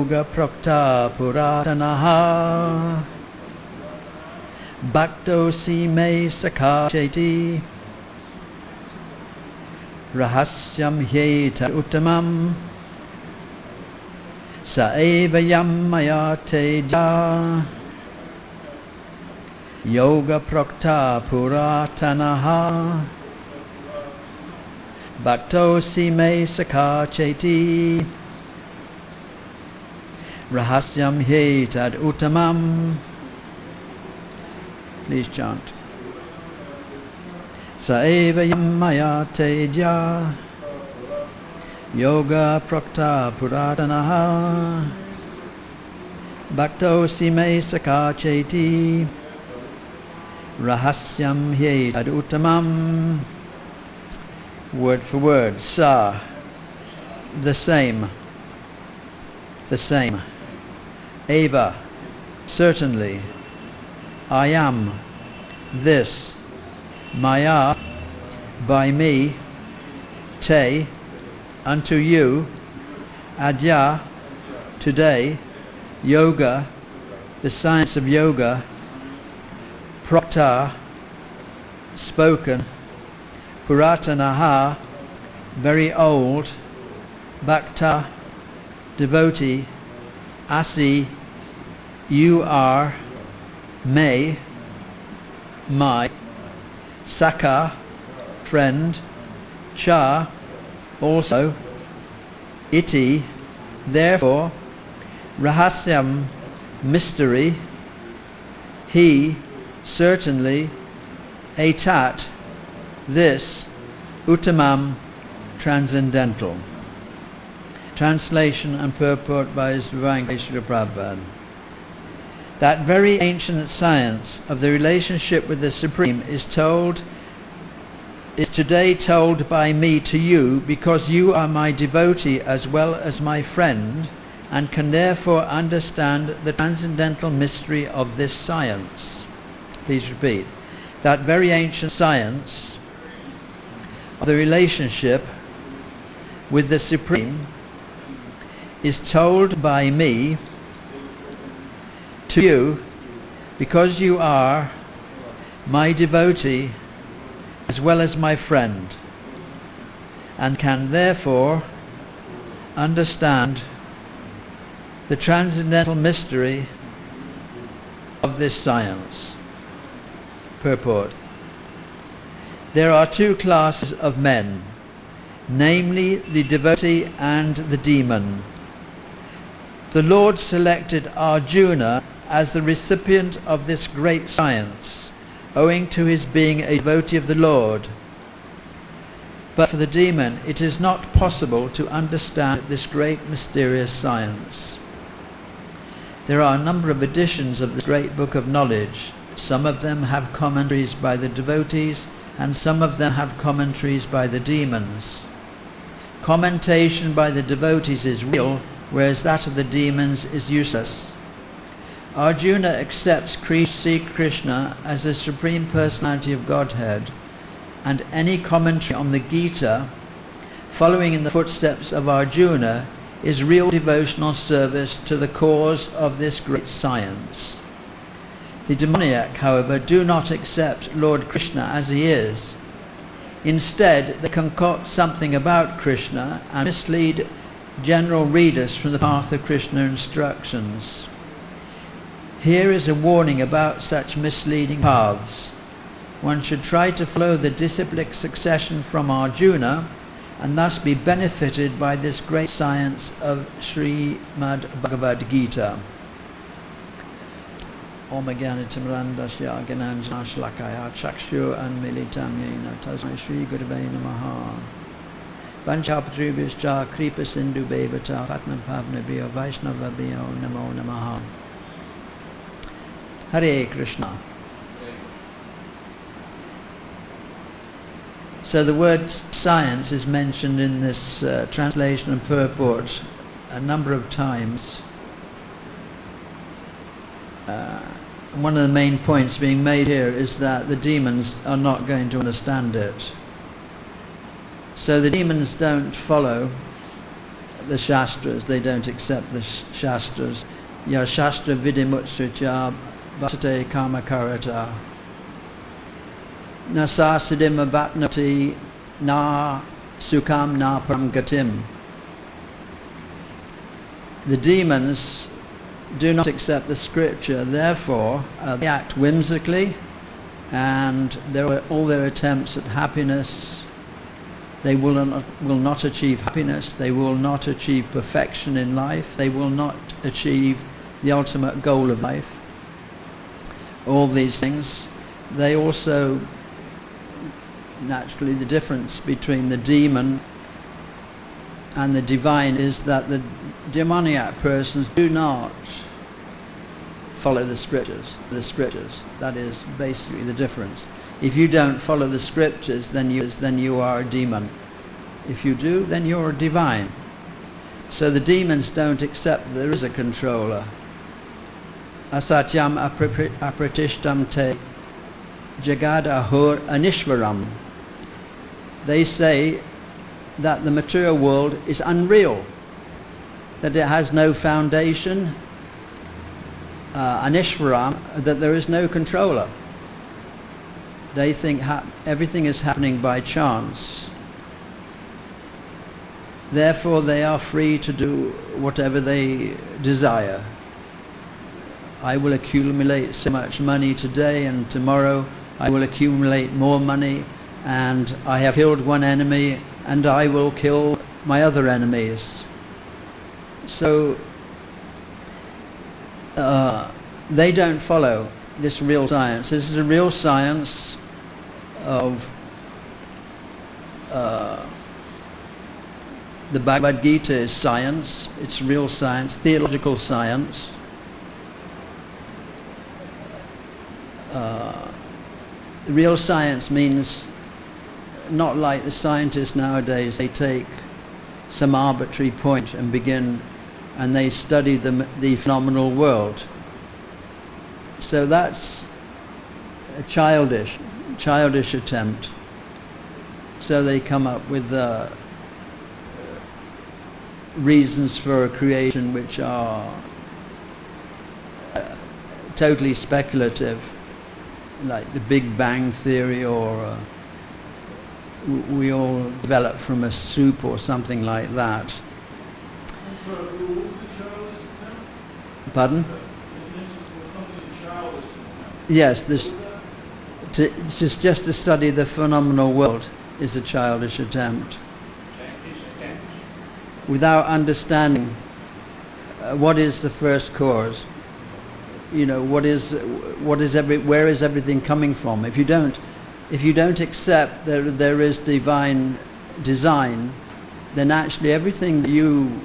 Yoga Prokta Puratanaha Bhakto Sime Sakha Cheti Rahasyam Hyeta Uttamam Saevayam Maya Teja Yoga Prokta Puratanaha Bhakto Sime Sakha Cheti Rahasyam Hyetad Uttamam. Please chant. Saevayam Maya Teja Yoga Prokta Puratanaha Bhakto Sime Sakha Cheti Rahasyam Hyetad Uttamam. Word for word. Sa, the same. The same. Eva, certainly. I am, this. Maya, by me. Te, unto you. Adya, today. Yoga, the science of yoga. Prokta, spoken. Puratanaha, very old. Bhakta, devotee. Asi, you are. May, my. Sakha, friend. Cha, also. Iti, therefore. Rahasyam, mystery. He, certainly. Etat, this. Uttamam, transcendental. Translation and purport by His Divine Grace Srila Prabhupada. That very ancient science of the relationship with the Supreme is today told by me to you, because you are my devotee as well as my friend, and can therefore understand the transcendental mystery of this science. Please repeat. That very ancient science of the relationship with the Supreme is told by me to you, because you are my devotee as well as my friend, and can therefore understand the transcendental mystery of this science. Purport. There are two classes of men, namely the devotee and the demon. The Lord selected Arjuna as the recipient of this great science, owing to his being a devotee of the Lord. But for the demon, it is not possible to understand this great mysterious science. There are a number of editions of the great book of knowledge. Some of them have commentaries by the devotees, and some of them have commentaries by the demons. Commentation by the devotees is real, whereas that of the demons is useless. Arjuna accepts Sri Krishna as the Supreme Personality of Godhead, and any commentary on the Gita, following in the footsteps of Arjuna, is real devotional service to the cause of this great science. The demoniac, however, do not accept Lord Krishna as he is. Instead, they concoct something about Krishna and mislead general readers from the path of Krishna instructions. Here is a warning about such misleading paths. One should try to follow the disciplic succession from Arjuna and thus be benefited by this great science of Srimad Bhagavad Gita. Om Jnana-Timirandasya Gyananjana Shalakaya Chakshu Anmilitam Yena Tasmai Shri Gurave Namaha. Vanchapatribhishcha Kripa Sindhu Bevata Patnam Pavnabhyo Vaishnavabhyo Namo Namaha. Hare Krishna. So the word science is mentioned in this translation and purport a number of times. One of the main points being made here is that the demons are not going to understand it. So the demons don't follow the Shastras. They don't accept the Shastras. Ya Shastra Vidimutsritya Vasate Kamakarata Na Sa Siddhim Vatnati Na Sukham Na Param Gatim. The demons do not accept the scripture, therefore they act whimsically, and all their attempts at happiness, they will not achieve happiness, they will not achieve perfection in life, they will not achieve the ultimate goal of life. All these things, they also, naturally the difference between the demon and the divine is that the demoniac persons do not follow the scriptures. That is basically the difference. If you don't follow the scriptures, then you are a demon. If you do, then you're a divine. So the demons don't accept that there is a controller. Asatyam apratishtam te jagad ahur anishvaram. They say that the material world is unreal, that it has no foundation, anishvaram, that there is no controller. They think everything is happening by chance. Therefore they are free to do whatever they desire. I will accumulate so much money today, and tomorrow I will accumulate more money, and I have killed one enemy and I will kill my other enemies. So they don't follow this real science. This is a real science of the Bhagavad Gita is science. It's real science, theological science. Real science means not like the scientists nowadays. They take some arbitrary point and begin, and they study the phenomenal world. So that's a childish attempt. So they come up with reasons for a creation which are totally speculative, like the Big Bang Theory, or we all developed from a soup or something like that. So, what was the childish attempt? Pardon? You mentioned something childish attempt. Yes, just to study the phenomenal world is a childish attempt. Without understanding what is the first cause, where is everything coming from? If you don't accept that there is divine design, then actually everything that you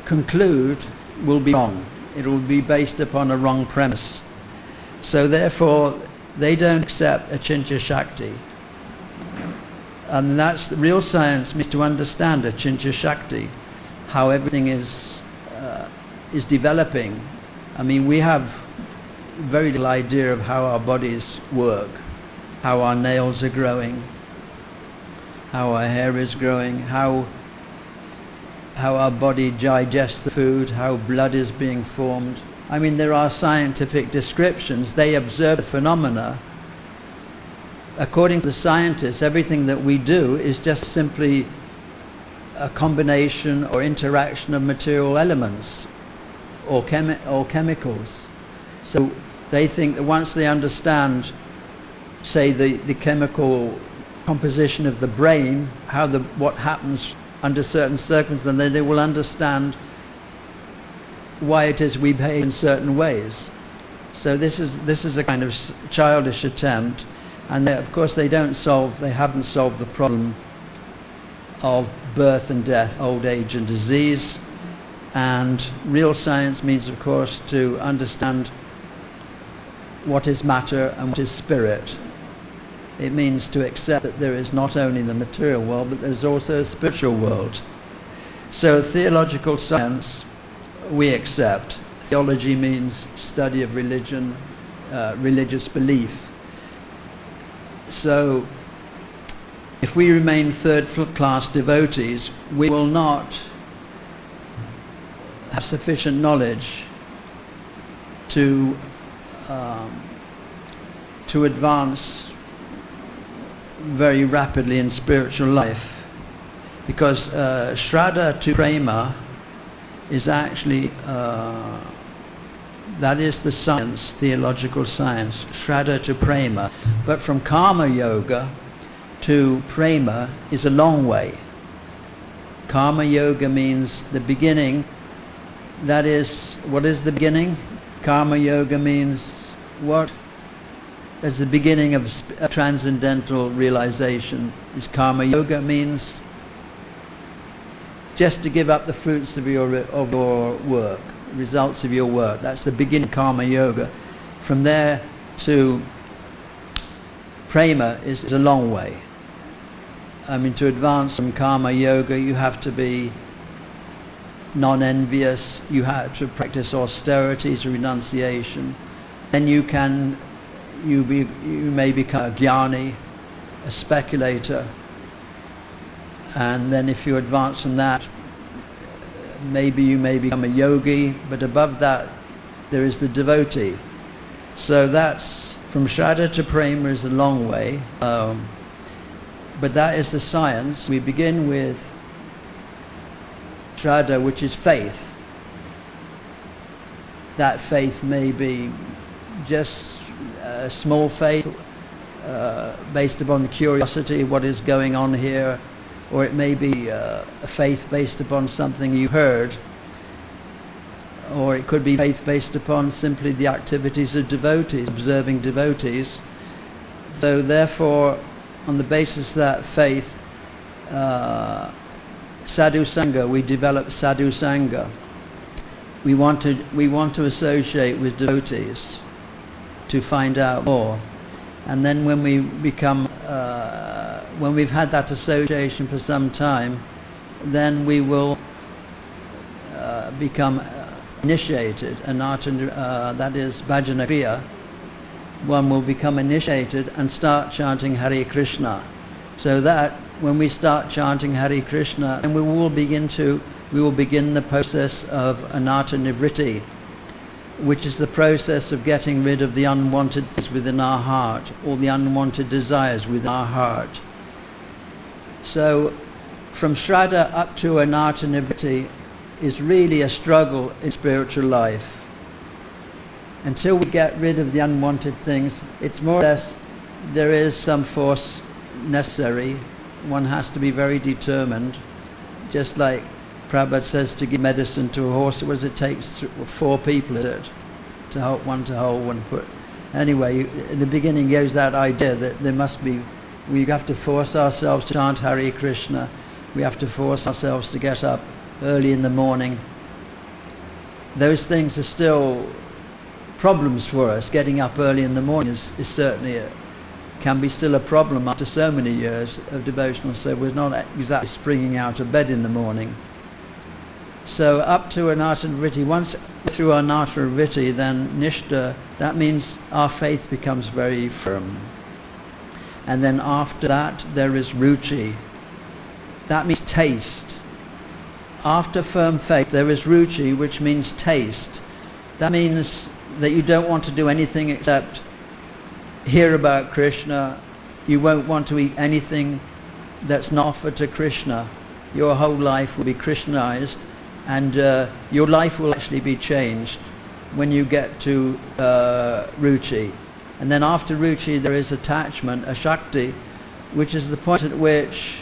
conclude will be wrong. It will be based upon a wrong premise. So therefore, they don't accept Achintya Shakti. And that's the real science, means to understand Achintya Shakti, how everything is developing. I mean, we have very little idea of how our bodies work, how our nails are growing, how our hair is growing, how our body digests the food, how blood is being formed. I mean, there are scientific descriptions. They observe the phenomena. According to the scientists, everything that we do is just simply a combination or interaction of material elements or chemicals. So they think that once they understand, say, the chemical composition of the brain, what happens under certain circumstances, then they will understand why it is we behave in certain ways. So this is a kind of childish attempt, and of course they haven't solved the problem of birth and death, old age and disease. And real science means, of course, to understand what is matter and what is spirit. It means to accept that there is not only the material world, but there's also a spiritual world. So theological science we accept. Theology means study of religion, religious belief. So if we remain third-class devotees, we will not have sufficient knowledge to advance very rapidly in spiritual life, because Shraddha to Prema is actually that is the science, theological science, Shraddha to Prema. But from Karma Yoga to Prema is a long way. Karma Yoga means the beginning. That is, what is the beginning? Karma Yoga means what? As the beginning of transcendental realization. Is Karma Yoga means just to give up the fruits of your work, results of your work. That's the beginning of Karma Yoga. From there to Prema is a long way. I mean, to advance from Karma Yoga, you have to be non-envious, you have to practice austerities, renunciation. Then you may become a jnani, a speculator. And then if you advance from that, maybe you may become a yogi, but above that there is the devotee. So that's, from Shraddha to Prema is a long way, but that is the science. We begin with Shraddha, which is faith. That faith may be just a small faith based upon curiosity, what is going on here, or it may be a faith based upon something you heard, or it could be faith based upon simply the activities of devotees, observing devotees. So therefore, on the basis of that faith, sadhu sangha, we develop sadhu sangha. We want to associate with devotees to find out more, and then when we become when we've had that association for some time, then we will become initiated, that is bhajana kriya. One will become initiated and start chanting Hare Krishna. So that when we start chanting Hare Krishna, and we will begin the process of anatta nivritti, which is the process of getting rid of the unwanted things within our heart, or the unwanted desires within our heart. So from Shraddha up to anatta nivritti is really a struggle in spiritual life. Until we get rid of the unwanted things, it's more or less, there is some force necessary. One has to be very determined. Just like Prabhupada says, to give medicine to a horse, it takes 4 people to hold one foot. Anyway, in the beginning goes that idea that we have to force ourselves to chant Hare Krishna. We have to force ourselves to get up early in the morning. Those things are still problems for us. Getting up early in the morning is certainly can be still a problem after so many years of devotional service. We're not exactly springing out of bed in the morning. So up to anatta nivritti, once through anatta nivritti, then nishta, that means our faith becomes very firm. And then after that there is ruchi. That means taste. After firm faith there is ruchi, which means taste. That means that you don't want to do anything except hear about Krishna. You won't want to eat anything that's not offered to Krishna. Your whole life will be Krishnized, and your life will actually be changed when you get to ruchi. And then after ruchi there is attachment, ashakti, which is the point at which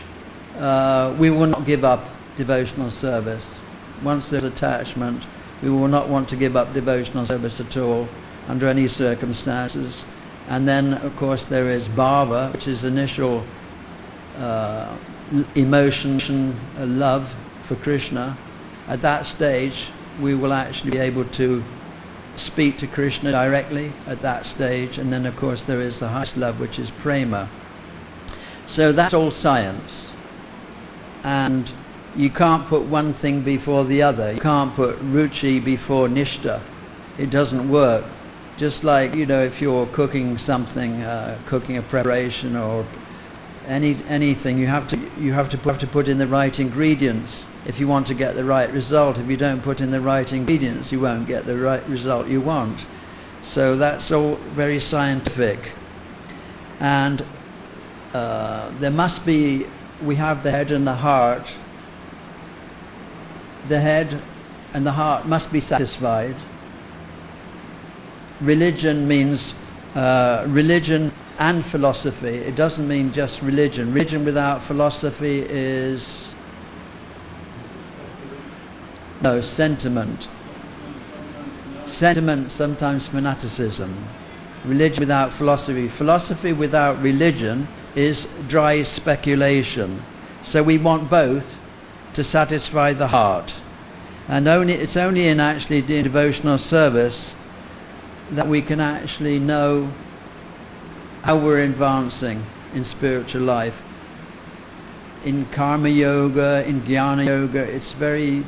we will not give up devotional service. Once there's attachment, we will not want to give up devotional service at all, under any circumstances. And then, of course, there is bhava, which is initial emotion, love for Krishna. At that stage, we will actually be able to speak to Krishna directly at that stage. And then, of course, there is the highest love, which is prema. So that's all science. And you can't put one thing before the other. You can't put ruchi before nishta. It doesn't work. Just like, if you're cooking something, cooking a preparation or anything, you have to put in the right ingredients if you want to get the right result. If you don't put in the right ingredients, you won't get the right result you want. So that's all very scientific. And there must be, we have the head and the heart. The head and the heart must be satisfied. Religion means religion and philosophy. It doesn't mean just religion. Religion without philosophy is sentiment. Sentiment, sometimes fanaticism. Religion without philosophy. Philosophy without religion is dry speculation. So we want both to satisfy the heart. And it's only in actually doing devotional service that we can actually know how we're advancing in spiritual life. In karma yoga, in jnana yoga, it's very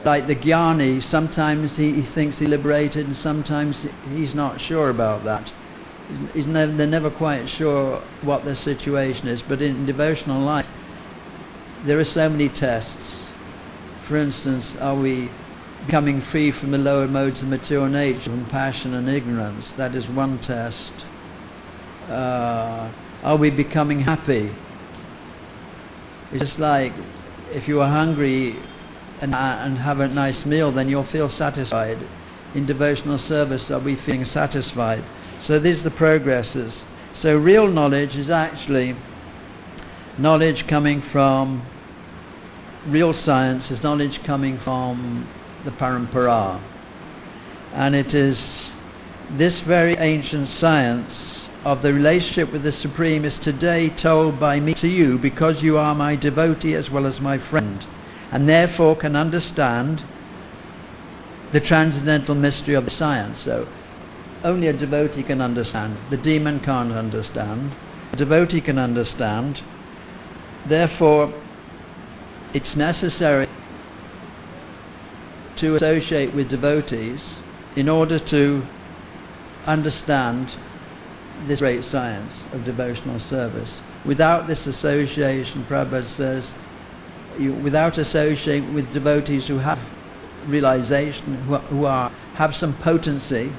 like the jnani. Sometimes he thinks he's liberated, and sometimes he's not sure about that. They're never quite sure what their situation is. But in devotional life, there are so many tests. For instance, are we becoming free from the lower modes of material nature, from passion and ignorance? That is one test. Are we becoming happy? It's just like if you are hungry and have a nice meal, then you'll feel satisfied. In devotional service, are we feeling satisfied? So these are the progresses. So real knowledge is actually knowledge coming from, real science is knowledge coming from the parampara. And it is this very ancient science of the relationship with the Supreme is today told by me to you, because you are my devotee as well as my friend, and therefore can understand the transcendental mystery of the science. So only a devotee can understand. The demon can't understand. The devotee can understand. Therefore, it's necessary to associate with devotees in order to understand this great science of devotional service. Without this association, Prabhupada says, without associating with devotees who have realization, who have some potency,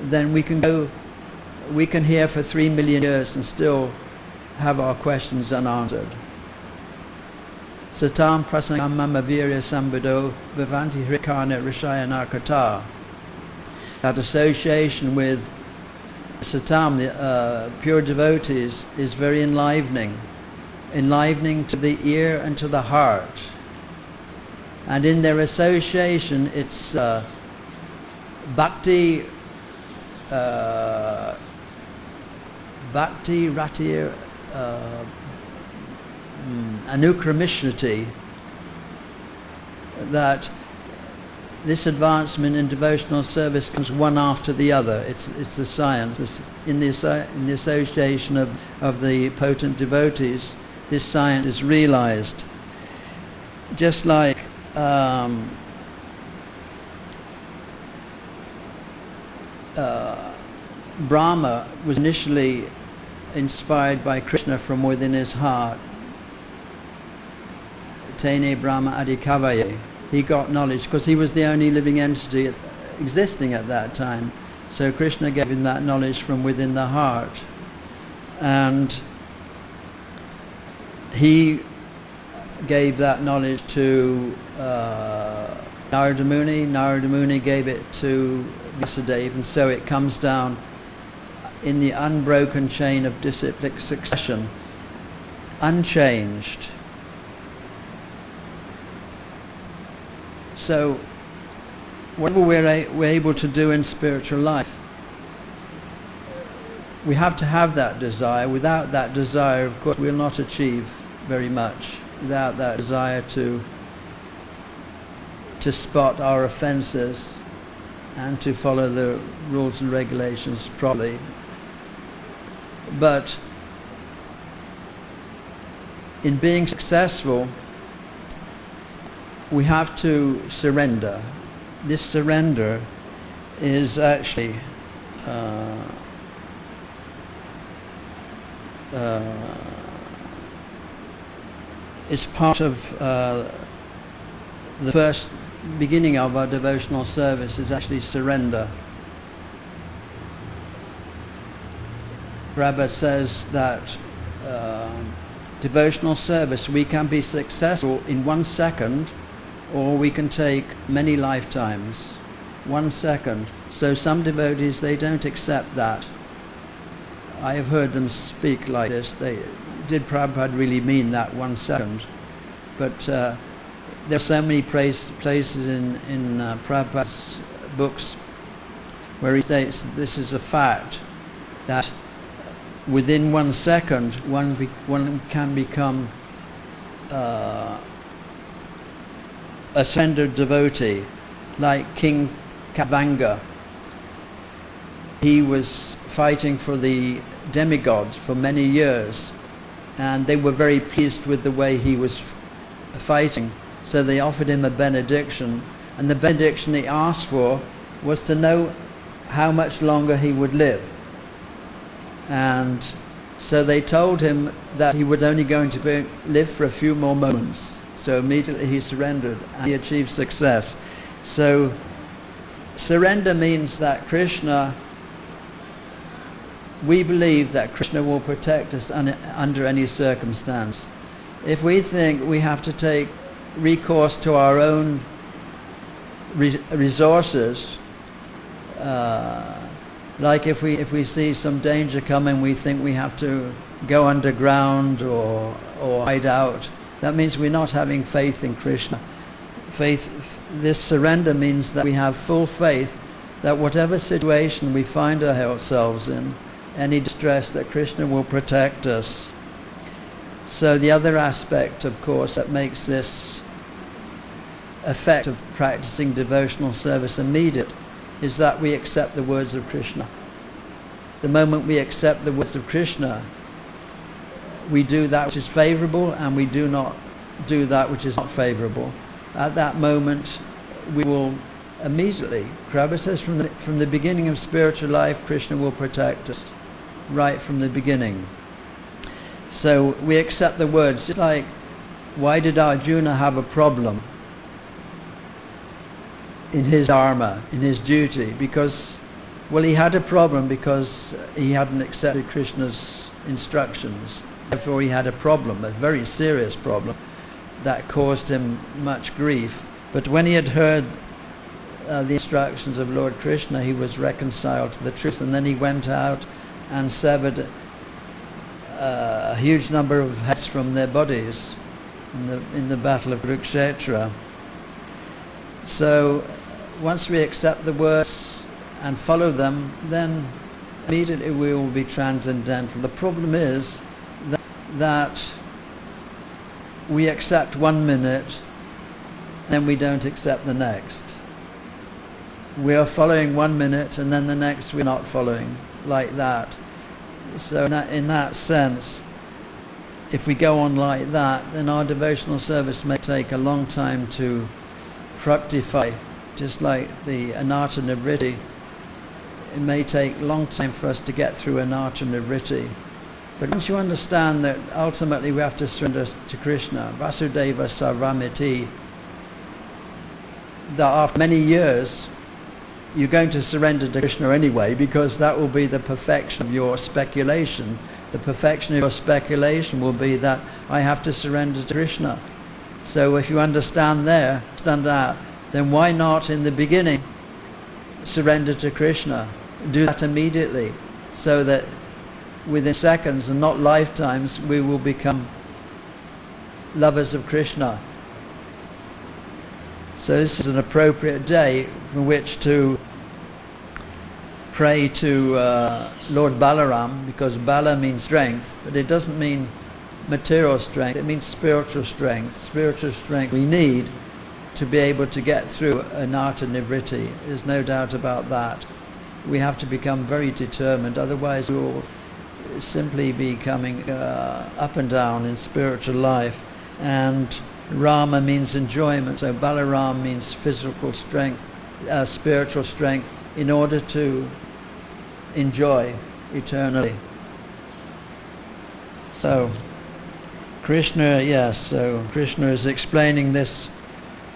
then we can hear for 3 million years and still have our questions unanswered. Satam prasangam mama virya sambuddho vivanti hrikana rishayana kata. That association with Satam, the pure devotees, is very enlivening to the ear and to the heart. And in their association, it's bhakti, ratir, anukramishati, that this advancement in devotional service comes one after the other. It's the science. In the association of the potent devotees, this science is realized. Just like Brahma was initially inspired by Krishna from within his heart. Tene Brahma Adikavaye. He got knowledge because he was the only living entity existing at that time. So Krishna gave him that knowledge from within the heart. And he gave that knowledge to Narada Muni. Narada Muni gave it to Vasudev, and so it comes down in the unbroken chain of disciplic succession, unchanged. So whatever we're able to do in spiritual life, we have to have that desire. Without that desire, of course, we'll not achieve very much. Without that desire to spot our offences and to follow the rules and regulations properly. But in being successful, we have to surrender. This surrender is actually it's part of the first beginning of our devotional service is actually surrender. Prabhupada says that devotional service, we can be successful in 1 second, or we can take many lifetimes. 1 second. So some devotees, they don't accept that. I have heard them speak like this. Did Prabhupada really mean that 1 second? But there are so many places in Prabhupada's books where he states that this is a fact, that within 1 second one can become a surrendered devotee, like King Kavanga. He was fighting for the demigod for many years, and they were very pleased with the way he was fighting, so they offered him a benediction, and the benediction he asked for was to know how much longer he would live. And so they told him that he would only going to live for a few more moments. So immediately he surrendered and he achieved success. So surrender means that Krishna, we believe that Krishna will protect us under any circumstance. If we think we have to take recourse to our own resources, like if we see some danger coming, we think we have to go underground or hide out. That means we're not having faith in Krishna. This surrender means that we have full faith that whatever situation we find ourselves in, any distress, that Krishna will protect us. So the other aspect, of course, that makes this effect of practicing devotional service immediate is that we accept the words of Krishna. The moment we accept the words of Krishna, we do that which is favorable and we do not do that which is not favorable. At that moment, we will immediately, Prabhupada says, from the beginning of spiritual life, Krishna will protect us, right from the beginning. So we accept the words, just like, why did Arjuna have a problem in his dharma, in his duty? Because, well, he had a problem because he hadn't accepted Krishna's instructions. Therefore he had a problem, a very serious problem, that caused him much grief. But when he had heard the instructions of Lord Krishna, he was reconciled to the truth, and then he went out and severed a huge number of heads from their bodies in the battle of Kurukshetra. So once we accept the words and follow them, then immediately we will be transcendental. The problem is that we accept 1 minute, then we don't accept the next. We are following 1 minute, and then the next we're not following, like that. So in that sense, if we go on like that, then our devotional service may take a long time to fructify, just like the Anarta Nivritti. It may take a long time for us to get through Anarta Nivritti. But once you understand that ultimately we have to surrender to Krishna, Vasudeva Sarvamiti, that after many years you're going to surrender to Krishna anyway, because that will be the perfection of your speculation. The perfection of your speculation will be that I have to surrender to Krishna. So if you understand that, then why not in the beginning surrender to Krishna? Do that immediately, so that within seconds and not lifetimes we will become lovers of Krishna. So this is an appropriate day from which to pray to Lord Balaram, because Bala means strength, but it doesn't mean material strength, it means spiritual strength. Spiritual strength we need to be able to get through Anarta Nivritti. There's no doubt about that. We have to become very determined, otherwise we will simply be coming up and down in spiritual life. And Rama means enjoyment, so Balaram means physical strength, spiritual strength, in order to enjoy eternally. So Krishna, yes, so Krishna is explaining this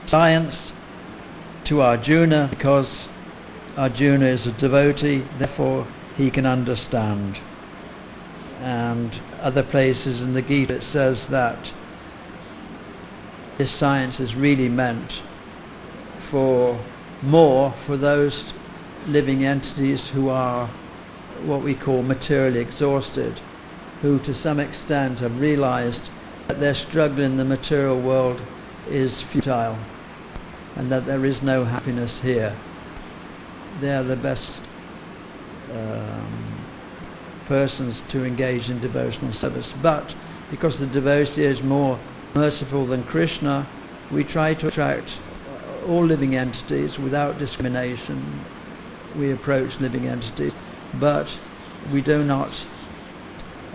science to Arjuna because Arjuna is a devotee, therefore he can understand. And other places in the Gita it says that this science is really meant for those living entities who are what we call materially exhausted, who to some extent have realized that their struggle in the material world is futile and that there is no happiness here. They are the best persons to engage in devotional service. But because the devotee is more merciful than Krishna, we try to attract all living entities without discrimination. We approach living entities, but we do not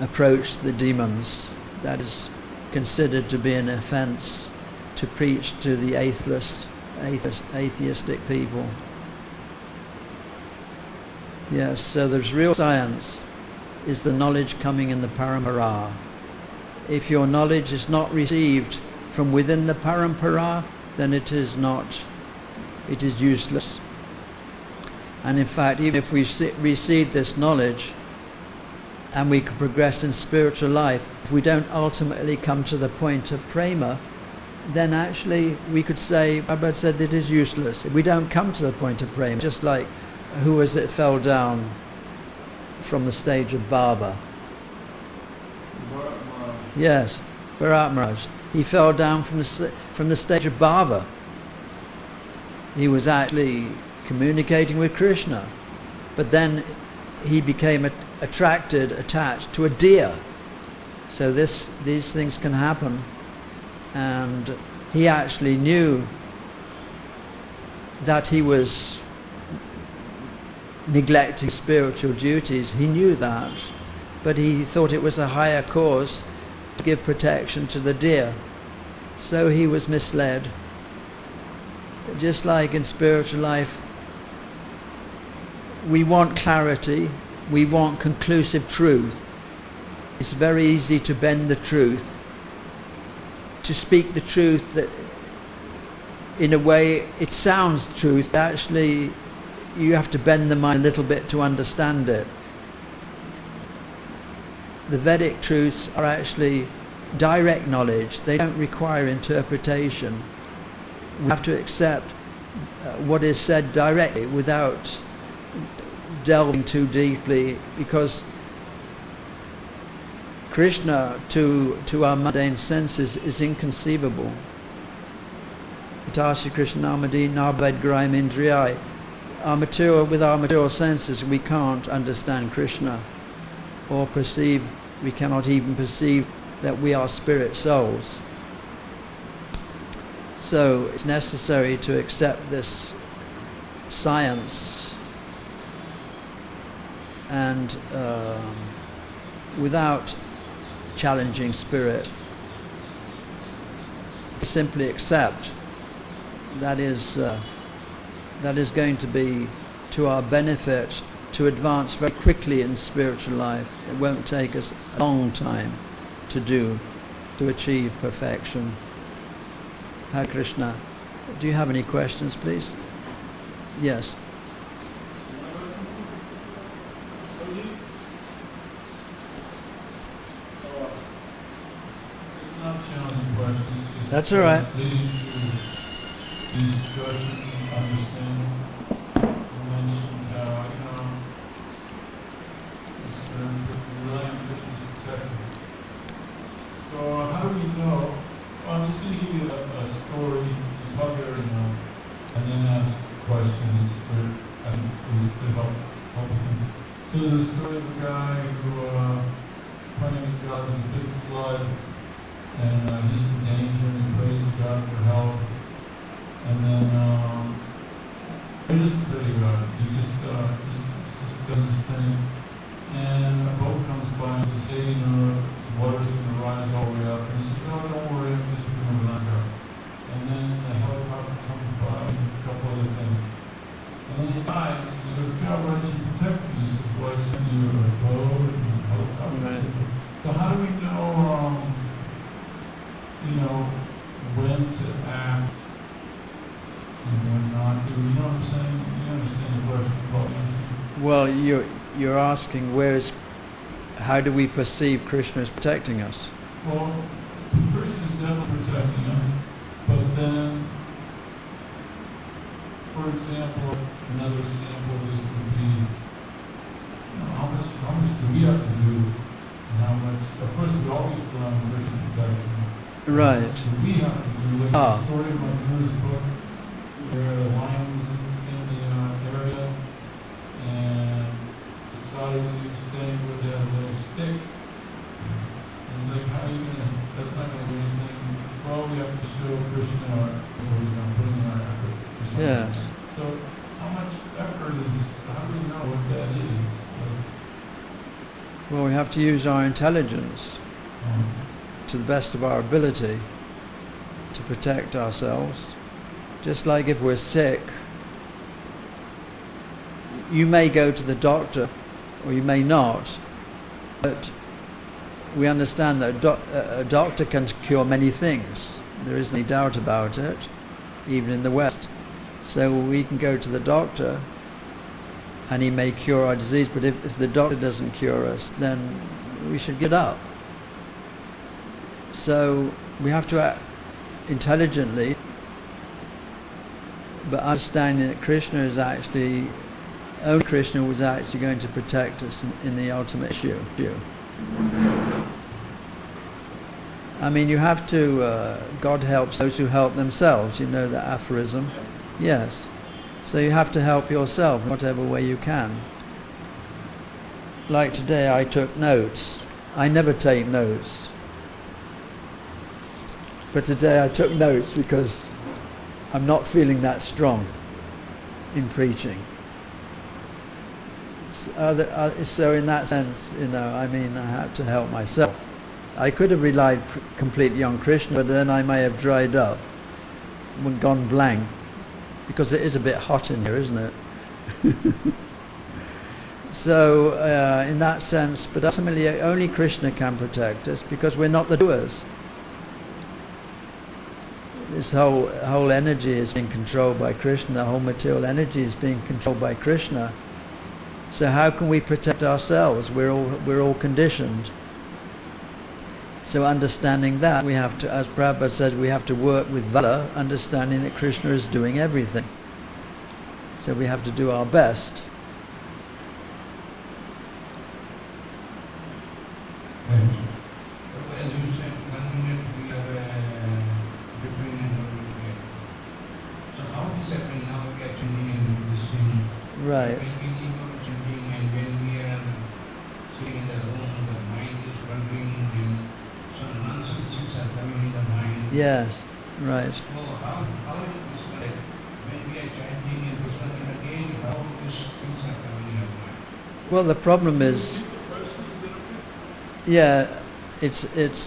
approach the demons. That is considered to be an offense to preach to the atheistic people. Yes, so there's real science is the knowledge coming in the parampara. If your knowledge is not received from within the parampara, then it is useless. And in fact, even if we receive this knowledge and we can progress in spiritual life, if we don't ultimately come to the point of prema, then actually we could say, Prabhupada said it is useless. If we don't come to the point of prema, just like who was it fell down from the stage of Baba? Yes, Bharat Maharaj. He fell down from the stage of Baba. He was actually communicating with Krishna, but then he became attached to a deer. So these things can happen, and he actually knew that he was neglecting spiritual duties. He knew that, but he thought it was a higher cause to give protection to the deer. So he was misled. Just like in spiritual life, we want clarity, we want conclusive truth. It's very easy to bend the truth, to speak the truth that in a way it sounds truth, but actually you have to bend the mind a little bit to understand it. The Vedic truths are actually direct knowledge. They don't require interpretation. We have to accept what is said directly without delving too deeply, because Krishna to our mundane senses is inconceivable. Atasi Krishnamadi Nabad Graim Indriyai. With our material senses we can't understand Krishna or perceive, we cannot even perceive that we are spirit souls. So it's necessary to accept this science and without challenging spirit, simply accept that is going to be to our benefit to advance very quickly in spiritual life. It won't take us a long time to achieve perfection. Hare Krishna. Do you have any questions, please? Yes. It's not challenging questions. Just That's all right. leading to discussion and understanding. You mentioned how, it's relying on Krishna's protection. So how do you know? Well, I'm just going to give you a story, you probably already know, and then ask questions for, at least to help you. So there's a story of a guy who, praying to God, there's a big flood, and he's in danger, and he prays to God for help. And then he doesn't pray to God, he just does his thing. And a boat comes by and says, hey, this water's going to rise all the way up. And he says, oh, don't worry, I'm just going to run out. And then the helicopter comes by and a couple other things. And then he dies, and he goes, God, why didn't you protect me? He says, well, I sent you a boat and a helicopter. Right. So how do we know, when to act and when not? Do you know what I'm saying? You understand the question about answering? Well, you're asking how do we perceive Krishna as protecting us? Well, Krishna is definitely protecting us, but then, for example, another sample of this would be, how much do we have to do, and how much, of course we always rely on Krishna protection. Right. How much do we have to do, like the story of Manju's book, where the lion was in the area, and decided staying with that little stick. It's like, how are you that's not going to do anything. Well, we have to show Krishna putting in our effort. Or something. Yes. So, how much effort how do we know what that is? Well, we have to use our intelligence to the best of our ability to protect ourselves. Just like if we're sick, you may go to the doctor or you may not, but we understand that a doctor can cure many things. There isn't any doubt about it, even in the West. So we can go to the doctor and he may cure our disease, but if the doctor doesn't cure us, then we should get up. So we have to act intelligently, but understanding that only Krishna was actually going to protect us in the ultimate issue. I mean, you have to, God helps those who help themselves, you know that aphorism? Yes. So you have to help yourself in whatever way you can. Like today I took notes. I never take notes. But today I took notes because I'm not feeling that strong in preaching. So in that sense, I had to help myself. I could have relied completely on Krishna, but then I may have dried up and gone blank, because it is a bit hot in here, isn't it? So in that sense, but ultimately only Krishna can protect us, because we're not the doers. This whole energy is being controlled by Krishna. The whole material energy is being controlled by Krishna. So how can we protect ourselves? We're all conditioned. So understanding that, we have to, as Prabhupada says, we have to work with valor, understanding that Krishna is doing everything. So we have to do our best. As you said, 1 minute we are between and 1 minute. So how this happened now? We are changing in this thing. Right. When we keep on changing, and when we are sitting in the room, the mind is wandering, and some nonsense things are coming in the mind. Yes. Right. So how is this like? When we are chanting and this one and again, how these things are coming in our mind? Well, the problem is, it's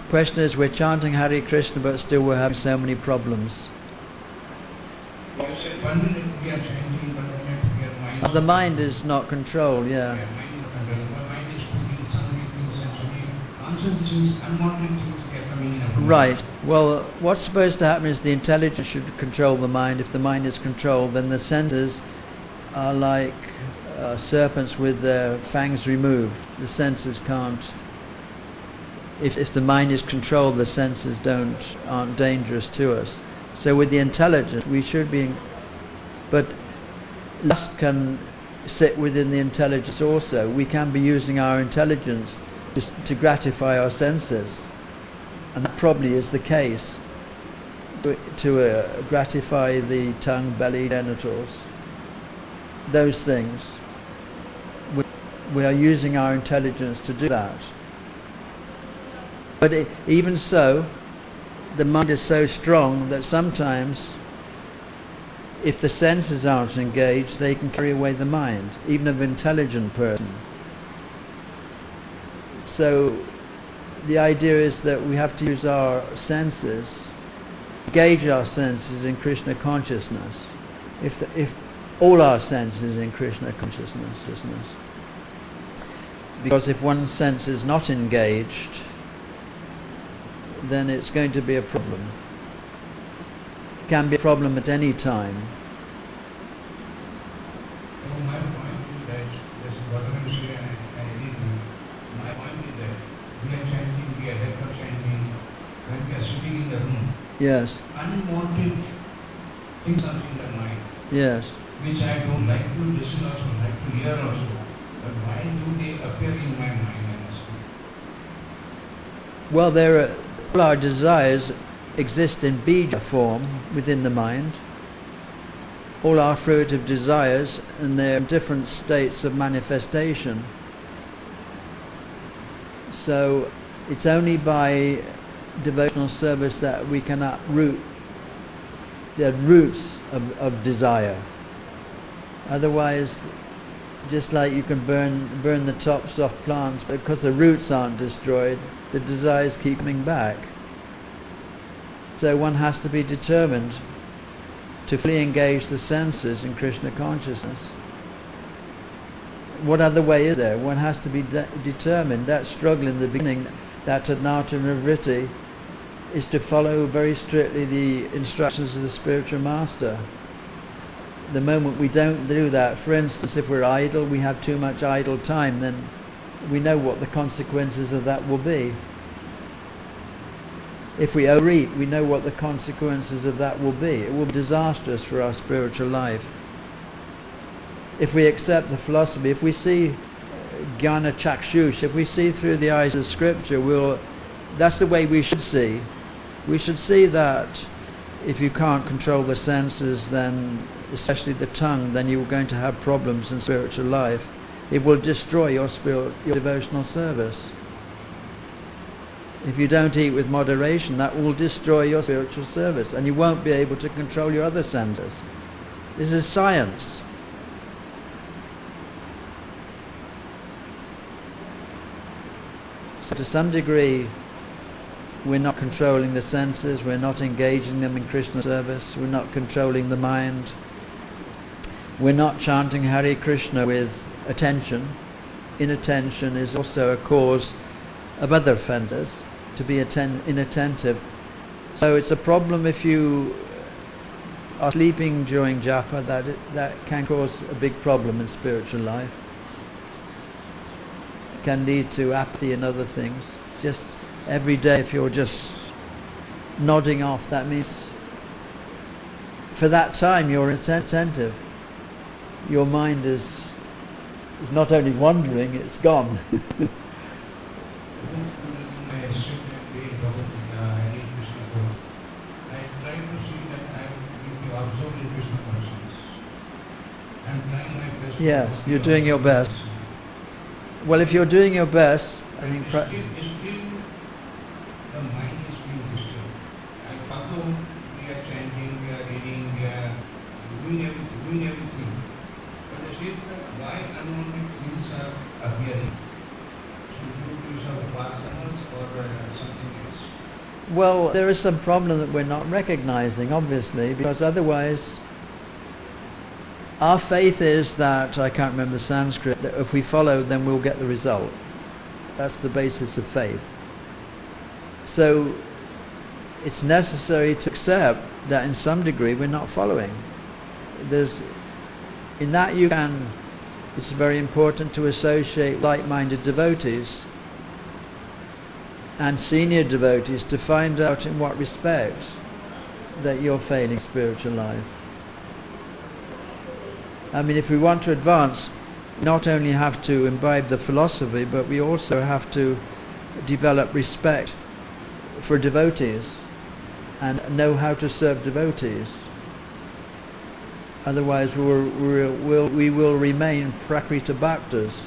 question is we're chanting Hare Krishna, but still we're having so many problems. You said 1 minute we are chanting, 1 minute we are mind. The mind is not controlled, yeah. Mind is thinking so many things and so many nonsense things, unwanted things are coming in our mind. Right. Well, what's supposed to happen is the intelligence should control the mind. If the mind is controlled, then the senses are like serpents with their fangs removed. The senses can't. If the mind is controlled, the senses aren't dangerous to us. So with the intelligence, we should be. But lust can sit within the intelligence also. We can be using our intelligence to gratify our senses, and that probably is the case. To gratify the tongue, belly, genitals, those things. We are using our intelligence to do that. But even so, the mind is so strong that sometimes, if the senses aren't engaged, they can carry away the mind, even of an intelligent person. So the idea is that we have to use our senses, engage our senses in Krishna consciousness. If all our senses in Krishna consciousness, Because if one sense is not engaged, then it's going to be a problem. It can be a problem at any time. So my point is that, that's whatever you say, I agree with you. My point is that we are chanting, we are therefore chanting, when we are sitting in the room, Yes, unwanted things are in the mind, yes. which I don't like to listen also, like to hear also. But why do they appear in my mind, I ask you? Well, all our desires exist in bija form within the mind. All our fruitive desires, and they're in different states of manifestation. So it's only by devotional service that we can uproot the roots of desire. Otherwise, just like you can burn the tops off plants, but because the roots aren't destroyed, the desires keep coming back. So one has to be determined to fully engage the senses in Krishna consciousness. What other way is there? One has to be determined. That struggle in the beginning, that Tadnata Nivritti, is to follow very strictly the instructions of the spiritual master. The moment we don't do that, for instance, if we're idle, we have too much idle time, then we know what the consequences of that will be. If we overeat, we know what the consequences of that will be. It will be disastrous for our spiritual life. If we accept the philosophy, if we see Jnana Chakshush, if we see through the eyes of Scripture, that's the way we should see. We should see that if you can't control the senses, then especially the tongue, then you're going to have problems in spiritual life. It will destroy your devotional service. If you don't eat with moderation, that will destroy your spiritual service, and you won't be able to control your other senses. This is science. So to some degree, we're not controlling the senses, we're not engaging them in Krishna service, we're not controlling the mind, we're not chanting Hare Krishna with attention. Inattention is also a cause of other offences, to be inattentive. So it's a problem if you are sleeping during japa, that can cause a big problem in spiritual life. It can lead to apathy and other things. Just every day, if you're just nodding off, that means for that time you're attentive. Your mind is not only wandering, it's gone. Yes, you're doing your best. Well, if you're doing your best, I think... Still, the mind is being disturbed. And although we are chanting, we are reading, we are doing everything, but still, why unwanted things are appearing? Due to some pastimes or something else? Well, there is some problem that we're not recognizing, obviously, because otherwise... Our faith is that, I can't remember the Sanskrit, that if we follow, then we'll get the result. That's the basis of faith. So it's necessary to accept that in some degree we're not following. In that it's very important to associate like-minded devotees and senior devotees to find out in what respect that you're failing spiritual life. I mean, if we want to advance, not only have to imbibe the philosophy, but we also have to develop respect for devotees and know how to serve devotees. Otherwise we will remain prakrita bhaktas.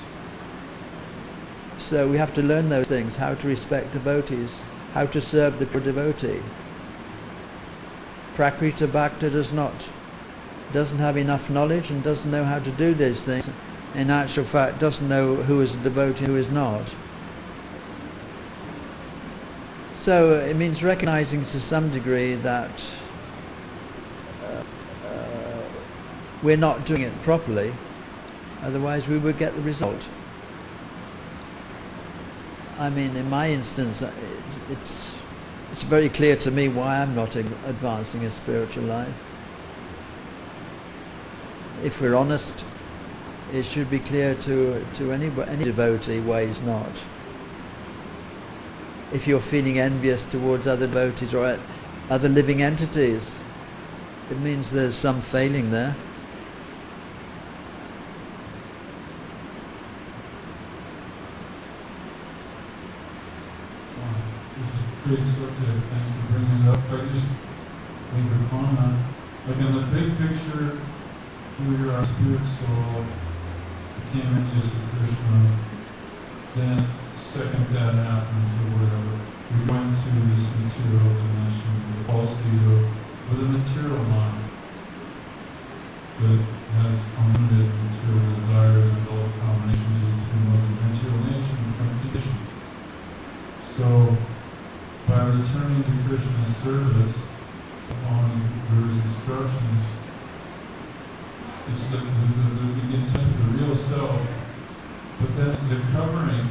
So we have to learn those things, how to respect devotees, how to serve the pure devotee. Prakrita bhakta doesn't have enough knowledge and doesn't know how to do these things. In actual fact, doesn't know who is a devotee and who is not. So it means recognizing to some degree that we're not doing it properly, otherwise we would get the result. I mean, in my instance, it's very clear to me why I'm not advancing a spiritual life. If we're honest, it should be clear to any devotee why he's not. If you're feeling envious towards other devotees or other living entities, it means there's some failing there. Great subject, thanks for bringing it up. I just make a comment. Like in the big picture, we are spirit soul, became Indian Krishna, then second that happens or whatever. We go into this material dimension, the false ego, with a material mind that has unlimited material desires and all the combinations of the two modes of material nature become conditioned. So, by returning to Krishna's service, following Guru's instructions, it's we get in touch with the real self, but then the covering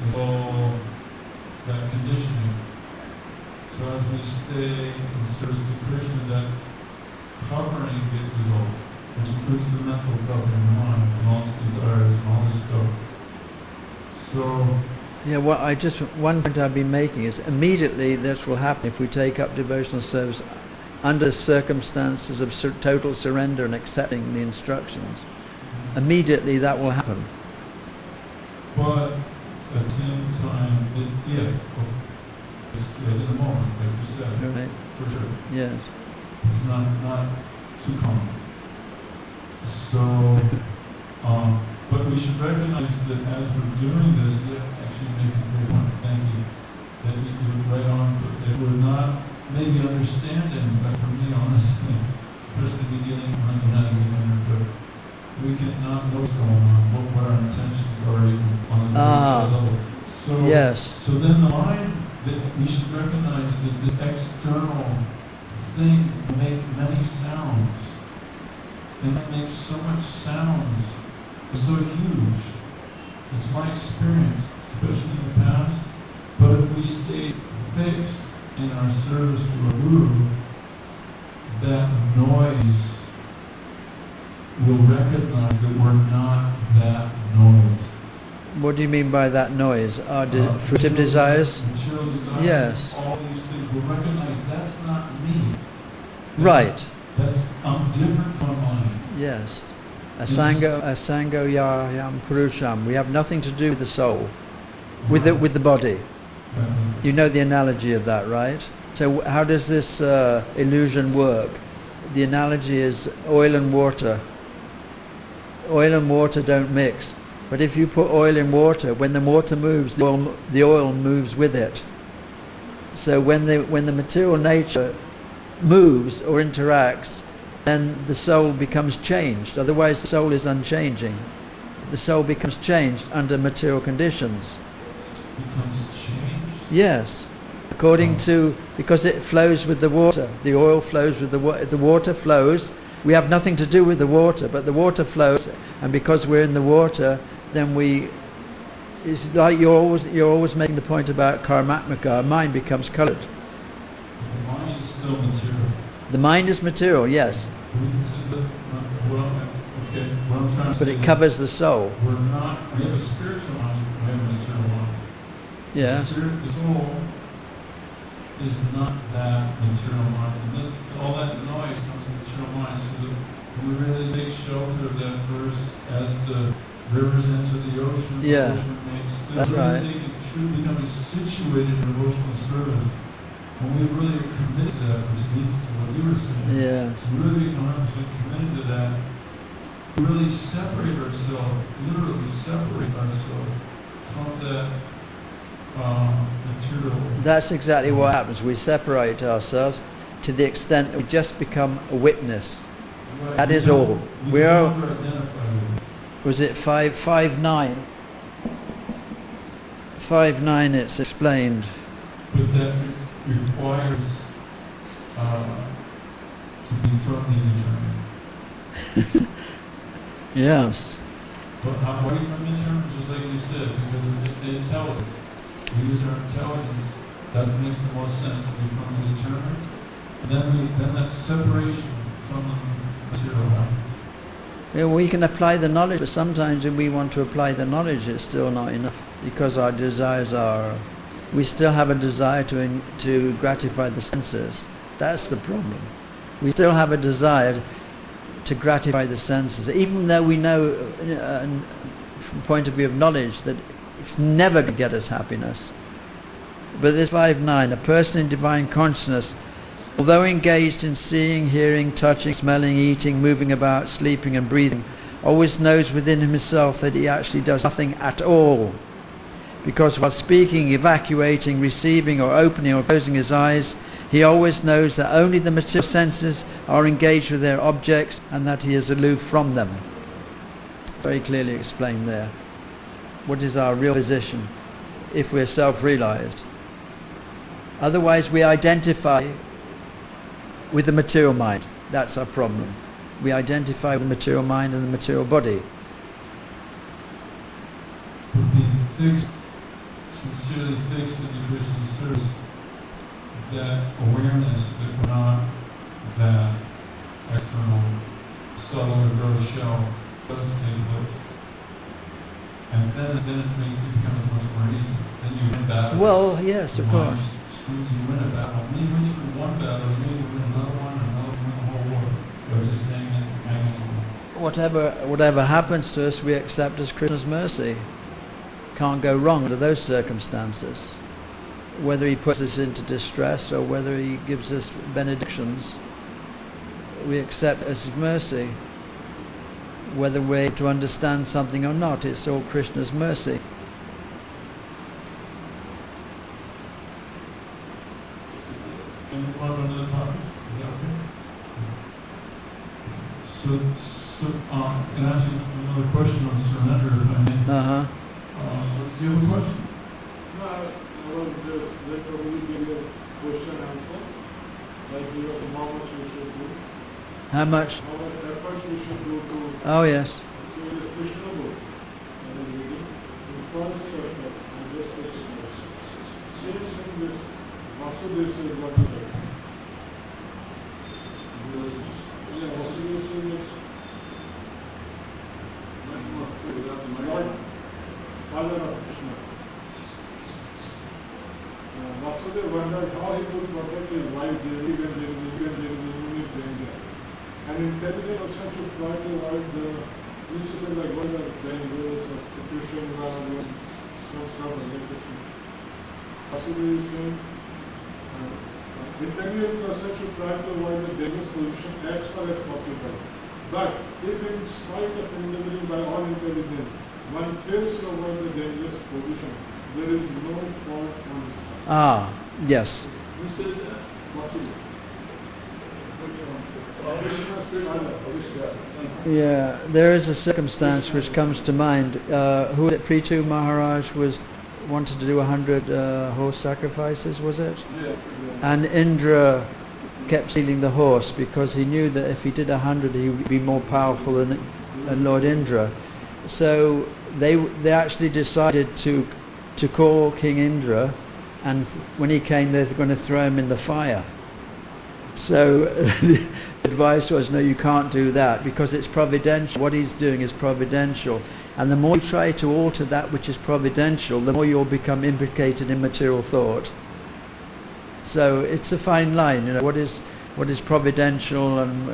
is all that conditioning. So as we stay in service to Krishna, that covering gets resolved, which includes the mental covering, the mind, and all its desires, and all this stuff. So, yeah, one point I've been making is immediately this will happen if we take up devotional service under circumstances of total surrender and accepting the instructions. Immediately that will happen. But at the same time, it's in the moment, like you said, Right. for sure. Yes. It's not too common. So, but we should recognize that as we're doing this, we have to actually make a great point. Thank you. That you're right on, that we're not maybe understanding, but for me, honestly, especially beginning, when you're not a beginner, but we cannot know what's going on, what our intentions are even on the level. So, yes. So then the mind, that we should recognize that this external thing can make many sounds. And it makes so much sounds. It's so huge. It's my experience, especially in the past. But if we stay fixed in our service to a guru, that noise will recognize that we're not that noise. What do you mean by that noise? Fruitive desires? Material desires. Yes. All these things will recognize that's not me. Right. I'm different from mine. Yes. Asango yam purusham. We have nothing to do with the soul, with the body. You know the analogy of that, right? So how does this illusion work? The analogy is oil and water. Oil and water don't mix. But if you put oil in water, when the water moves, the oil moves with it. So when the material nature moves or interacts, then the soul becomes changed. Otherwise the soul is unchanging. The soul becomes changed under material conditions. Becomes changed? Yes. According to, because it flows with the water. The oil flows with the water. If the water flows, we have nothing to do with the water, but the water flows, and because we're in the water, then it's like you're always making the point about karmatmaka. Our mind becomes coloured. The mind is still material. The mind is material, yes. But it covers the soul. We have a spiritual mind, we have a material mind. Yeah. The soul is not that material mind. And all that noise comes from material mind. So that when we really take shelter of that verse as the rivers enter the ocean, Yeah. the ocean makes That's right. Truly becoming situated in devotional service. When we really are committed to that, which leads to what you were saying, Yeah. to really become 100% committed to that, we really separate ourselves, literally separate ourselves from that material. That's exactly what happens. We separate ourselves to the extent that we just become a witness. Right. That is all. We no longer identify with it. Was it 5.9? 5.9 it's explained. But that requires to be firmly determined. Yes. But why do you determine, just like you said, because of the intelligence. We use our intelligence, that makes the most sense to become determined. Then that separation from the material happens. Yeah, we can apply the knowledge, but sometimes when we want to apply the knowledge, it's still not enough because our desires are. We still have a desire to gratify the senses. That's the problem. We still have a desire to gratify the senses, even though we know, from the point of view of knowledge, that it's never going to get us happiness. But this 5.9, a person in divine consciousness, although engaged in seeing, hearing, touching, smelling, eating, moving about, sleeping and breathing, always knows within himself that he actually does nothing at all. Because while speaking, evacuating, receiving or opening or closing his eyes, he always knows that only the material senses are engaged with their objects and that he is aloof from them. Very clearly explained there. What is our real position if we're self-realized? Otherwise we identify with the material mind. That's our problem. We identify with the material mind and the material body. But being fixed, sincerely fixed in the Christian service, that awareness that we're not that external, subtle or gross shell does take place. And then it becomes much more easy. Then you win battles. Well, yes, of course. You win a battle. Maybe once you win one battle, maybe you win another one, and another one, the whole war. Or just hanging on. Whatever happens to us, we accept as Krishna's mercy. Can't go wrong under those circumstances. Whether he puts us into distress or whether he gives us benedictions, we accept as his mercy. Whether we're able to understand something or not, it's all Krishna's mercy. Can we move on to another topic? Is that okay? So, and actually another question on surrender, if I may. Do you have a question? No, I was just that probably give a question answer. Like you was how much we should do. How much? How much efforts we should do to. Oh yes. So it is Krishna book. I was reading. In first chapter, I just put it first. Same thing this Vasudev says what is it? Yeah, Vasudev says Lord, Father of Krishna. Vasudev wondered how he could protect his wife daily when there is a unique danger. And intelligent person should try to avoid the instances like what are dangerous or situation where some trouble like this. Vasudev is saying, intelligent person should try to avoid the dangerous position as far as possible. But if in spite of endeavoring by all intelligence, one fails to avoid the dangerous position, there is no fault on his part. Ah, yes. Who says that? Vasudev. Krishna says that. Yeah, there is a circumstance which comes to mind. Who was it? Prithu Maharaj wanted to do 100 horse sacrifices, was it? Yeah. And Indra kept stealing the horse because he knew that if he did 100 he would be more powerful than Lord Indra. So they actually decided to call King Indra, and when he came they were going to throw him in the fire. So the advice was, no, you can't do that because it's providential. What he's doing is providential, and the more you try to alter that which is providential, the more you'll become implicated in material thought. So it's a fine line, you know, what is providential and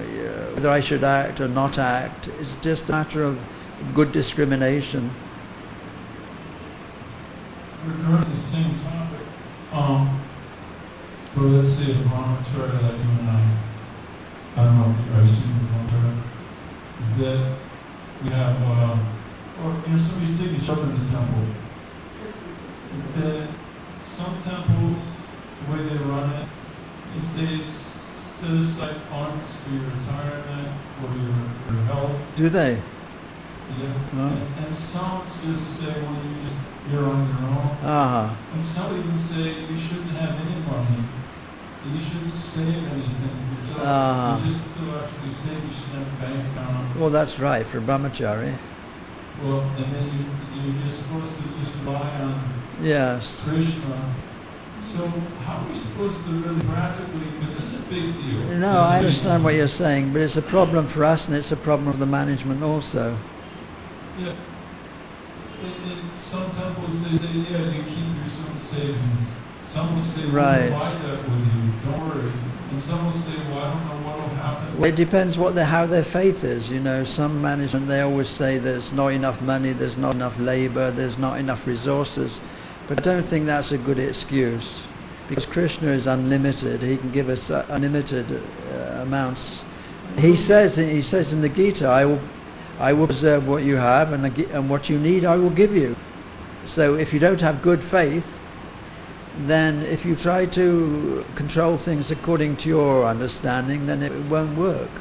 whether I should act or not act. It's just a matter of good discrimination. Regarding the same topic, but let's say a brahmacharya like you and I don't know if I've seen the brahmacharya, that we have, or you know, somebody's taking shelter in the temple. That some temples, the way they run it, is they set aside funds for your retirement, for your health. Do they? Yeah. Oh. And some just say, well, you're on your own. Ah. And some even say you shouldn't have any money. You shouldn't save anything for yourself. You just to actually save, you should have a bank account. Well, that's right for brahmachari. Well, and then you're supposed to just rely on Yes. Krishna. So how are we supposed to really practically, because it's a big deal. No, I understand what you're saying, but it's a problem for us and it's a problem for the management also. Yeah. In some temples they say, yeah, you keep your own savings. Some will say, we'll Right. divide that with you, don't worry. And some will say, well, I don't know what will happen. Well, it depends how their faith is. You know, some management, they always say there's not enough money, there's not enough labor, there's not enough resources. But I don't think that's a good excuse, because Krishna is unlimited. He can give us unlimited amounts. He says in the Gita, I will preserve what you have, and what you need I will give you. So if you don't have good faith, then if you try to control things according to your understanding, then it won't work.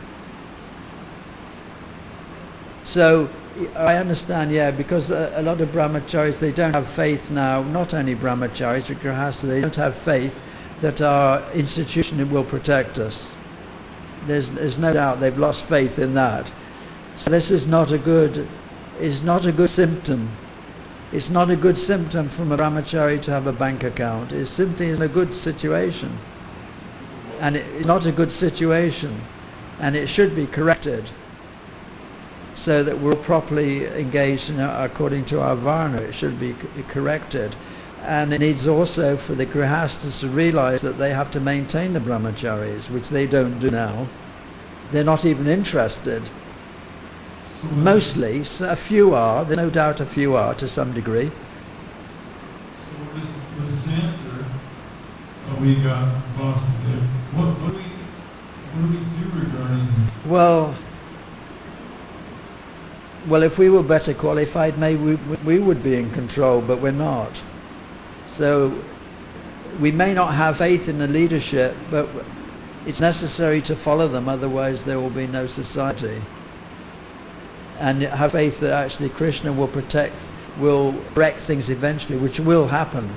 So I understand, yeah, because a lot of brahmacharis, they don't have faith now, not only brahmacharis, but grihasthas, they don't have faith that our institution will protect us. There's no doubt they've lost faith in that. So this is not a good symptom. It's not a good symptom from a brahmachari to have a bank account. It simply isn't a good situation. And it's not a good situation. And it should be corrected, so that we're properly engaged according to our varna. It should be corrected. And it needs also for the grihasthas to realize that they have to maintain the brahmacharis, which they don't do now. They're not even interested. Mostly, a few are, there's no doubt a few are to some degree. So with this answer we got Boston did, what do we do regarding this? Well, if we were better qualified, maybe we would be in control, but we're not. So we may not have faith in the leadership, but it's necessary to follow them, otherwise there will be no society. And have faith that actually Krishna will correct things eventually, which will happen.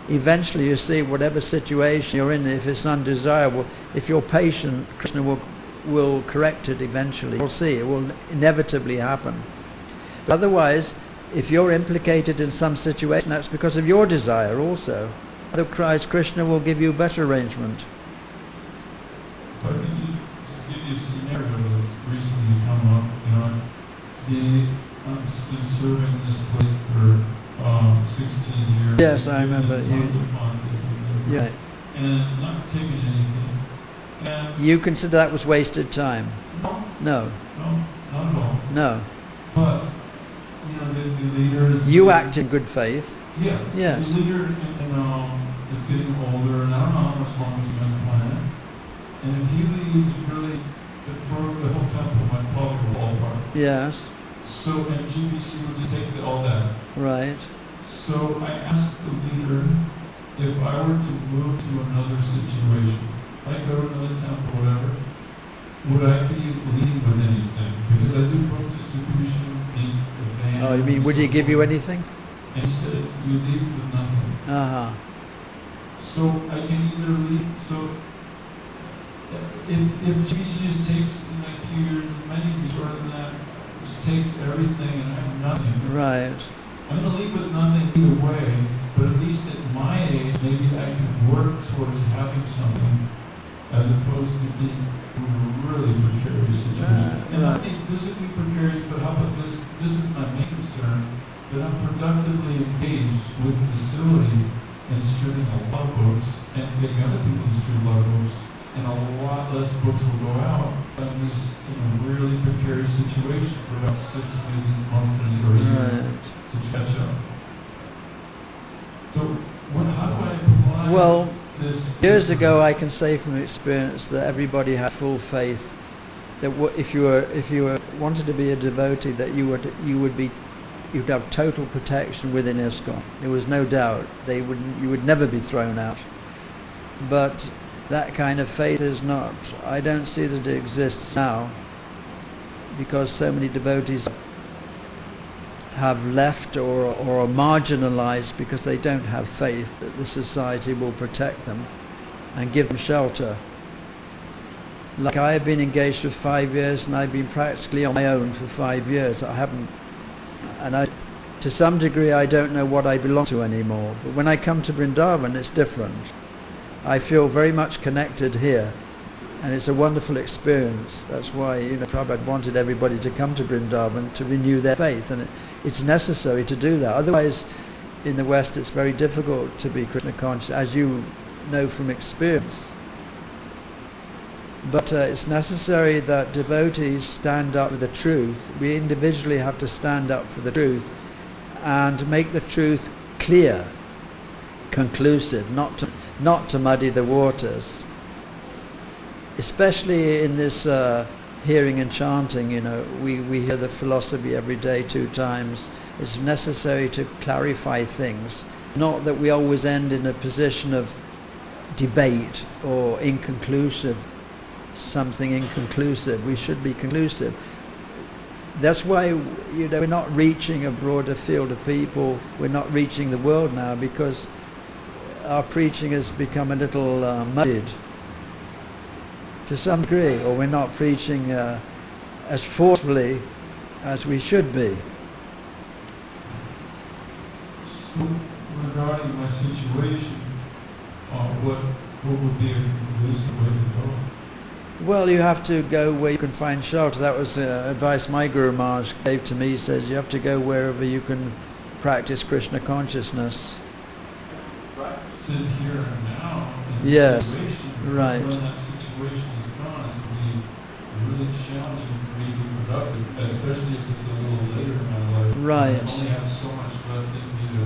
Eventually, you see, whatever situation you're in, if it's undesirable, if you're patient, Krishna will correct it eventually. You'll see, it will inevitably happen. But otherwise, if you're implicated in some situation, that's because of your desire also. Otherwise, Krishna will give you a better arrangement. But I can just give you a scenario that's recently come up. I've been serving this place for 16 years. Yes, I remember. Yeah. And not taking anything. And You consider that was wasted time? no, No. not at all. No. But the leaders. You act in good faith. Yeah. Yes. The leader is getting older, and I don't know how much longer he's on the planet. And if he leaves, really, the whole temple might probably fall apart. Yes. So, and GBC would just take all that. Right. So I asked the leader if I were to move to another situation, like go to another temple or whatever, would I be leading with anything? Because I do book distribution, advance. Oh, you mean, would he give you anything? And he said, you leave with nothing. Uh-huh. So I can either leave, so if GBC just takes in like a few years, maybe shorter than that, just takes everything and I have nothing. Right. I'm going to leave with nothing either way, but at least at my age, maybe I can work towards having something as opposed to being in a really precarious situation. And not being physically precarious, but how about this? This is my main concern, that I'm productively engaged with facility and distributing a lot of books and getting other people to distribute a lot of books. And a lot less books will go out. I'm just in a really precarious situation for about 6 maybe months or a year to catch up. So how do I apply this? Years ago, I can say from experience that everybody had full faith that if you wanted to be a devotee, that you'd have total protection within Iskcon. There was no doubt you would never be thrown out. But that kind of faith is not. I don't see that it exists now, because so many devotees have left or are marginalized because they don't have faith that the society will protect them and give them shelter. Like I have been engaged for 5 years, and I've been practically on my own for 5 years. I haven't And to some degree I don't know what I belong to anymore. But when I come to Vrindavan, it's different. I feel very much connected here. And it's a wonderful experience. That's why, Prabhupada wanted everybody to come to Vrindavan to renew their faith. And it's necessary to do that. Otherwise, in the West, it's very difficult to be Krishna conscious, as you know from experience. But it's necessary that devotees stand up for the truth. We individually have to stand up for the truth and make the truth clear, conclusive, not to muddy the waters. Especially in this hearing and chanting, we hear the philosophy every day 2 times. It's necessary to clarify things, not that we always end in a position of debate or something inconclusive. We should be conclusive. That's why we're not reaching a broader field of people. We're not reaching the world now because our preaching has become a little muddied to some degree, or we're not preaching as forcefully as we should be. So regarding my situation, what would be a conclusive way to go? Well, you have to go where you can find shelter. That was advice my Guru Maharaj gave to me. He says you have to go wherever you can practice Krishna consciousness. Sit here and now in Yes, situation, right. when that situation is gone, it's going to be really challenging for me to be productive, especially if it's a little later in my life. Right. I only have so much left in me to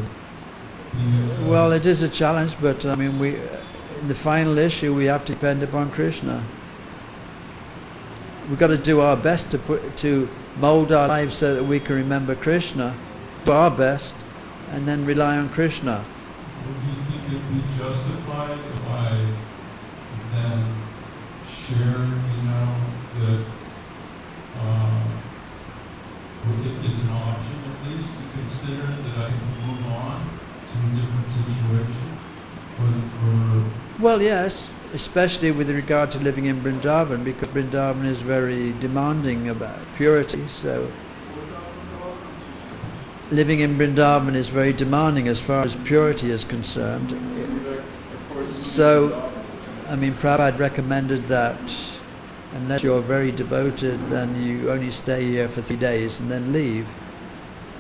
be... Well, it is a challenge, but I mean, in the final issue, we have to depend upon Krishna. We've got to do our best to mold our lives so that we can remember Krishna, do our best, and then rely on Krishna. Would you think it would be justified if I then share, that it's an option at least to consider that I can move on to a different situation? Well, yes, especially with regard to living in Vrindavan, because Vrindavan is very demanding about purity, so living in Vrindavan is very demanding as far as purity is concerned. So, I mean, Prabhupada recommended that unless you're very devoted, then you only stay here for 3 days and then leave.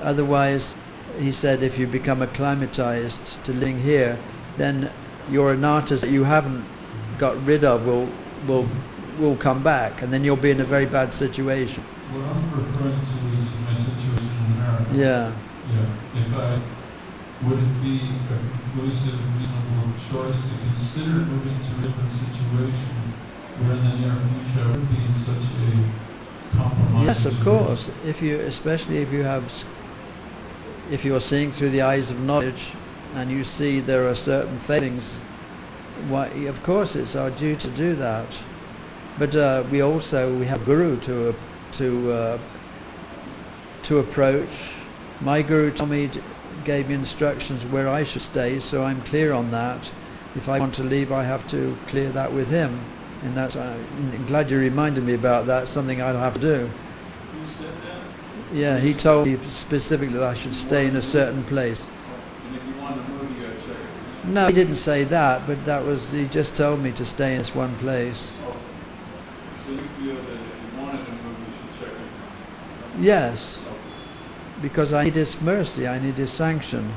Otherwise, he said, if you become acclimatized to living here, then your anatas that you haven't got rid of will come back, and then you'll be in a very bad situation. What I'm referring to is my situation in America. Yeah. Yeah. Would it be a conclusive, reasonable choice to consider moving to a different situation where in the near future I would be in such a compromise? Yes, of course. Especially if you're seeing through the eyes of knowledge, and you see there are certain failings, why, of course, it's our duty to do that. But we have Guru to approach. My Guru gave me instructions where I should stay, so I'm clear on that. If I want to leave, I have to clear that with him, and that's. I'm glad you reminded me about that. Something I'll have to do. You said that? Yeah, he told me specifically that I should stay in a certain place. And if you want to move, you got to check it. No, he didn't say that, but he just told me to stay in this one place. Oh. So you feel that if you wanted to move, you should check it? Yes, Okay. because I need his mercy, I need his sanction.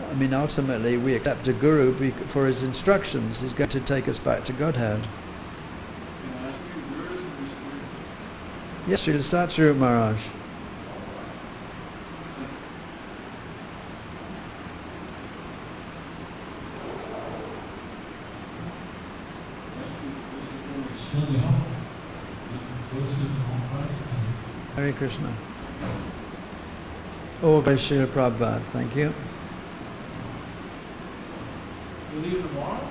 I mean, ultimately, we accept a Guru for his instructions. He's going to take us back to Godhead. Can I ask you, where is the Yes, Srila Satsvarup Maharaj. Extremely helpful. Inclusive and all kinds of things. Hare Krishna. All by Srila Prabhupada. Thank you. You leave tomorrow?